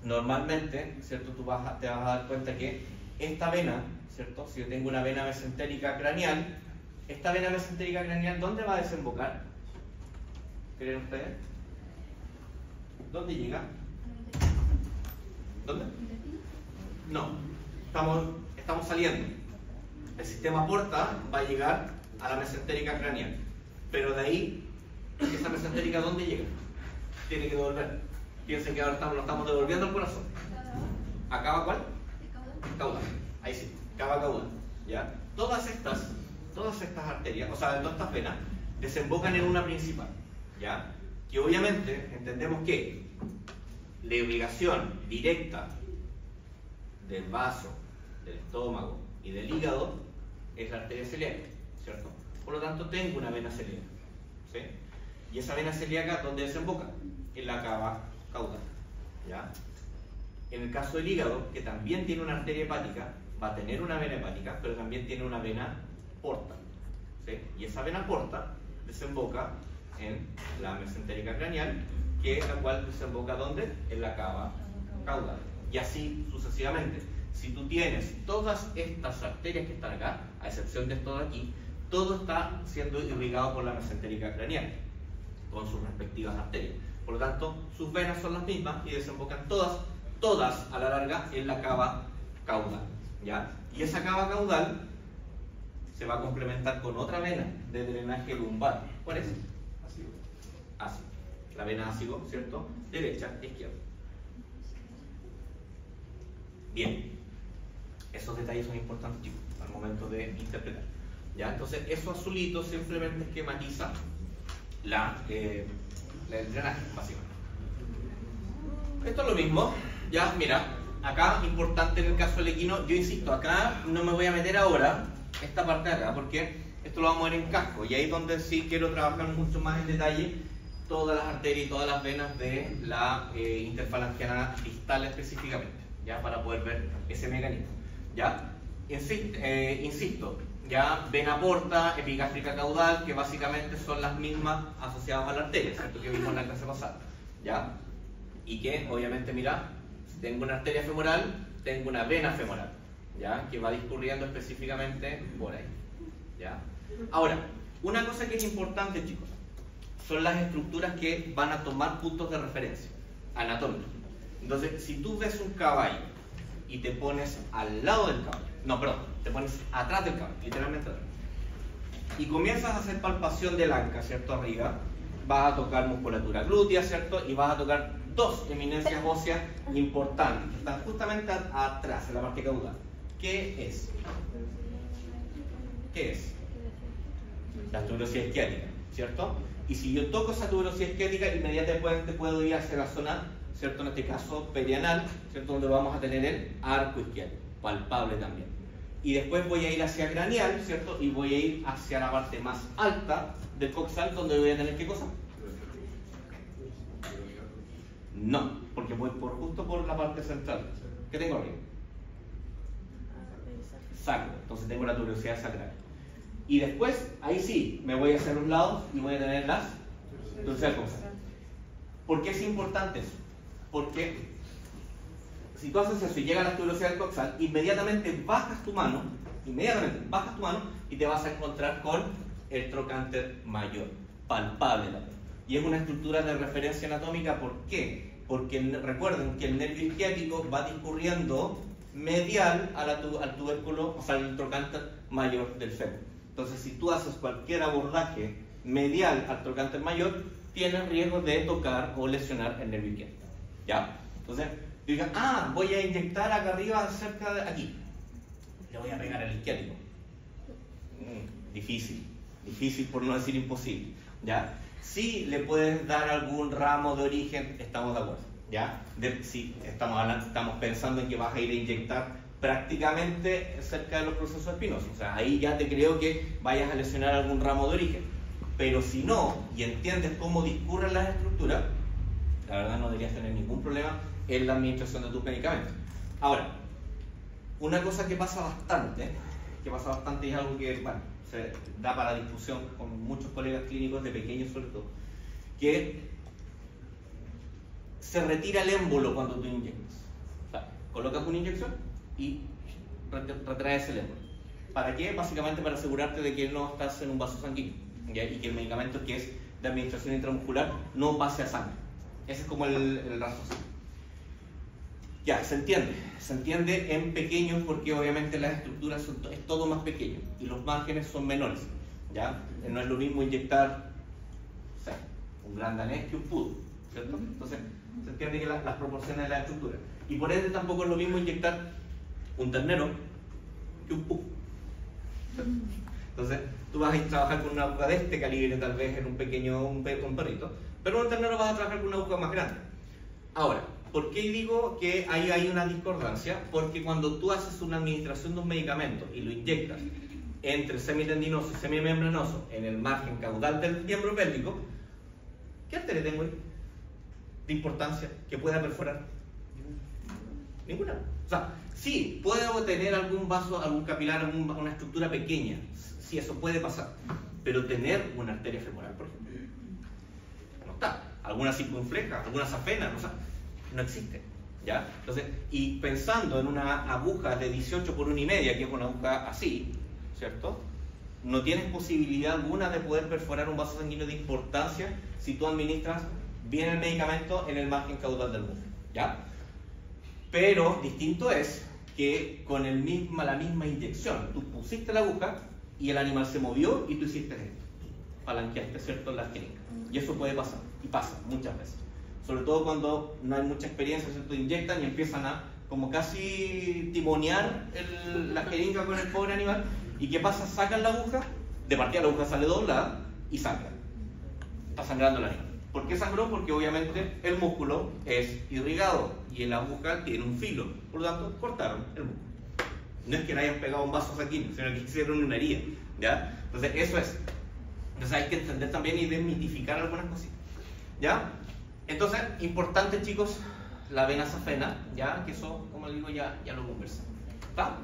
normalmente, ¿cierto? Te vas a dar cuenta que esta vena, ¿cierto? Si yo tengo una vena mesentérica craneal, esta vena mesentérica craneal, ¿dónde va a desembocar? ¿Creen ustedes? ¿Dónde llega? ¿Dónde? No, estamos saliendo. El sistema porta va a llegar a la mesentérica craneal, pero de ahí, esa mesentérica, ¿dónde llega? Tiene que devolver. Piensen que ahora lo estamos devolviendo al corazón. ¿Acaba cuál? Caudal. Ahí sí, cava caudal. ¿Ya? Todas estas arterias, o sea, todas estas venas, desembocan en una principal. ¿Ya? Que obviamente entendemos que la irrigación directa del vaso, del estómago y del hígado es la arteria celíaca, ¿cierto? Por lo tanto, tengo una vena celíaca, ¿sí? Y esa vena celíaca, ¿dónde desemboca? En la cava caudal, ¿ya? En el caso del hígado, que también tiene una arteria hepática, va a tener una vena hepática, pero también tiene una vena porta, ¿sí? Y esa vena porta desemboca en la mesentérica craneal, que es la cual desemboca ¿dónde? En la cava caudal. Y así sucesivamente. Si tú tienes todas estas arterias que están acá, a excepción de esto de aquí, todo está siendo irrigado por la mesentérica craneal, con sus respectivas arterias. Por lo tanto, sus venas son las mismas y desembocan todas a la larga en la cava caudal, ¿ya? Y esa cava caudal se va a complementar con otra vena de drenaje lumbar. ¿Cuál es? Ácido. La vena ácido, ¿cierto? Derecha, izquierda. Bien. Esos detalles son importantes, chicos, al momento de interpretar. ¿Ya? Entonces, eso azulito simplemente esquematiza el drenaje, básicamente. Esto es lo mismo. Ya, mira, acá, importante en el caso del equino, yo insisto, acá no me voy a meter ahora, esta parte de acá, porque esto lo vamos a ver en casco, y ahí es donde sí quiero trabajar mucho más en detalle todas las arterias y todas las venas de la interfalangiana distal específicamente, ya, para poder ver ese mecanismo. ¿Ya? Insisto, ya, vena porta, epigástrica caudal, que básicamente son las mismas asociadas a la arteria, ¿cierto? Que vimos en la clase pasada, ¿ya? Y que, obviamente, mira, si tengo una arteria femoral, tengo una vena femoral, ¿ya? Que va discurriendo específicamente por ahí, ¿ya? Ahora, una cosa que es importante, chicos, son las estructuras que van a tomar puntos de referencia anatómicos. Entonces, si tú ves un caballo y te pones al lado del caballo, no, perdón, te pones atrás del caballo, literalmente atrás, y comienzas a hacer palpación del anca, ¿cierto? Arriba, vas a tocar musculatura glútea, ¿cierto? Y vas a tocar dos eminencias óseas importantes, que están justamente atrás, en la parte caudal. ¿Qué es? ¿Qué es? La tuberosidad isquiática, ¿cierto? Y si yo toco esa tuberosidad isquiática, inmediatamente puedo ir hacia la zona, ¿cierto? En este caso, perianal, ¿cierto? Donde vamos a tener el arco isquiático, palpable también. Y después voy a ir hacia craneal, ¿cierto? Y voy a ir hacia la parte más alta del coxal, donde voy a tener ¿qué cosa? No, porque voy justo por la parte central. ¿Qué tengo arriba? Sacro, entonces tengo la tuberosidad sacral. Y después, ahí sí, me voy hacia los lados y voy a tener las tuberosidad coxal. ¿Por qué es importante eso? Porque si tú haces eso y llega a la tuberosidad coxal, inmediatamente bajas tu mano y te vas a encontrar con el trocánter mayor, palpable también. Y es una estructura de referencia anatómica. ¿Por qué? Porque recuerden que el nervio isquiático va discurriendo medial al tubérculo, o sea, al trocánter mayor del fémur. Entonces, si tú haces cualquier abordaje medial al trocánter mayor, tienes riesgo de tocar o lesionar el nervio isquiático. ¿Ya? Entonces, digan, voy a inyectar acá arriba, cerca de aquí. Le voy a pegar al isquiático. Difícil por no decir imposible. ¿Ya? Si le puedes dar algún ramo de origen, estamos de acuerdo, ¿ya? Si estamos pensando en que vas a ir a inyectar prácticamente cerca de los procesos espinosos, o sea, ahí ya te creo que vayas a lesionar algún ramo de origen. Pero si no, y entiendes cómo discurren las estructuras, la verdad no deberías tener ningún problema en la administración de tus medicamentos. Ahora, una cosa que pasa bastante y es algo que, bueno, se da para discusión con muchos colegas clínicos de pequeños sobre todo, que se retira el émbolo cuando tú inyectas. O sea, colocas una inyección y retraes el émbolo. ¿Para qué? Básicamente para asegurarte de que no estás en un vaso sanguíneo, ¿ya? Y que el medicamento que es de administración intramuscular no pase a sangre. Ese es como el raciocinio. Ya, se entiende en pequeños porque obviamente las estructuras es todo más pequeño y los márgenes son menores, ¿ya? No es lo mismo inyectar, o sea, un gran danés que un pudo, ¿cierto? Entonces, se entiende que las proporciones de la estructura. Y por ende tampoco es lo mismo inyectar un ternero que un pudo. Entonces, tú vas a trabajar con una aguja de este calibre, tal vez en un perrito, pero en un ternero vas a trabajar con una aguja más grande. Ahora, ¿por qué digo que ahí hay una discordancia? Porque cuando tú haces una administración de un medicamento y lo inyectas entre semitendinoso y semimembranoso en el margen caudal del miembro pélvico, ¿qué arteria tengo ahí de importancia que pueda perforar? Ninguna. O sea, sí, puedo tener algún vaso, algún capilar, una estructura pequeña, sí, eso puede pasar, pero tener una arteria femoral, por ejemplo, no está. Alguna circunfleja, alguna safena, no existe, ¿ya? Entonces, y pensando en una aguja de 18 por 1,5, que es una aguja así, ¿cierto? No tienes posibilidad alguna de poder perforar un vaso sanguíneo de importancia si tú administras bien el medicamento en el margen caudal del músculo, ¿ya? Pero distinto es que con la misma inyección, tú pusiste la aguja y el animal se movió y tú hiciste esto, palanqueaste, ¿cierto?, las jeringas. Y eso puede pasar, y pasa muchas veces. Sobre todo cuando no hay mucha experiencia, ¿cierto? Inyectan y empiezan a como casi timonear la jeringa con el pobre animal. ¿Y qué pasa? Sacan la aguja, de partida la aguja sale doblada y sangra. Está sangrando el animal. ¿Por qué sangró? Porque obviamente el músculo es irrigado y la aguja tiene un filo. Por lo tanto, cortaron el músculo. No es que le hayan pegado un vaso sanguíneo, sino que hicieron una herida, ¿ya? Entonces, eso es. Entonces hay que entender también y desmitificar algunas cositas, ¿ya? Entonces, importante, chicos, la vena safena, ¿ya? Que eso, como les digo, ya lo conversamos, ¿está?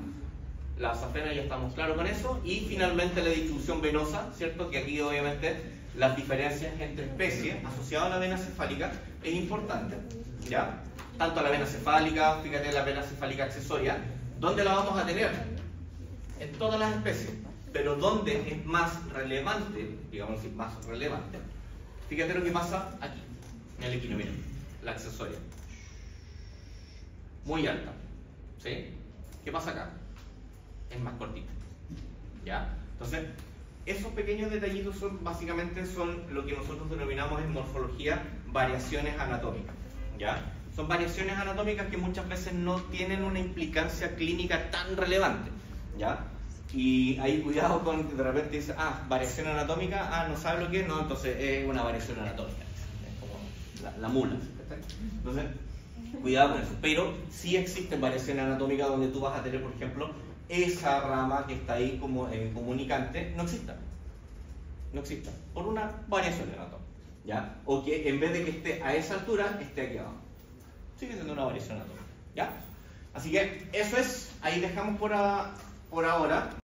La safena ya estamos claros con eso. Y finalmente la distribución venosa, ¿cierto? Que aquí obviamente las diferencias entre especies asociadas a la vena cefálica es importante, ¿ya? Tanto la vena cefálica, fíjate, la vena cefálica accesoria, ¿dónde la vamos a tener? En todas las especies. Pero ¿dónde es más relevante, digamos así, más relevante? Fíjate lo que pasa aquí, en el equino, miren, la accesoria. Muy alta, ¿sí? ¿Qué pasa acá? Es más cortita, ¿ya? Entonces, esos pequeños detallitos básicamente son lo que nosotros denominamos en morfología variaciones anatómicas, ¿ya? Son variaciones anatómicas que muchas veces no tienen una implicancia clínica tan relevante, ¿ya? Y ahí cuidado con que de repente dice, variación anatómica, no sabe lo que es, no, entonces es una variación anatómica, es como la mula, ¿sí? Entonces, cuidado con eso. Pero sí existen variaciones anatómicas donde tú vas a tener, por ejemplo, esa rama que está ahí como comunicante, no exista, por una variación anatómica, ¿ya? O que en vez de que esté a esa altura, esté aquí abajo. Sigue siendo una variación anatómica, ¿ya? Así que eso es, ahí dejamos por ahora.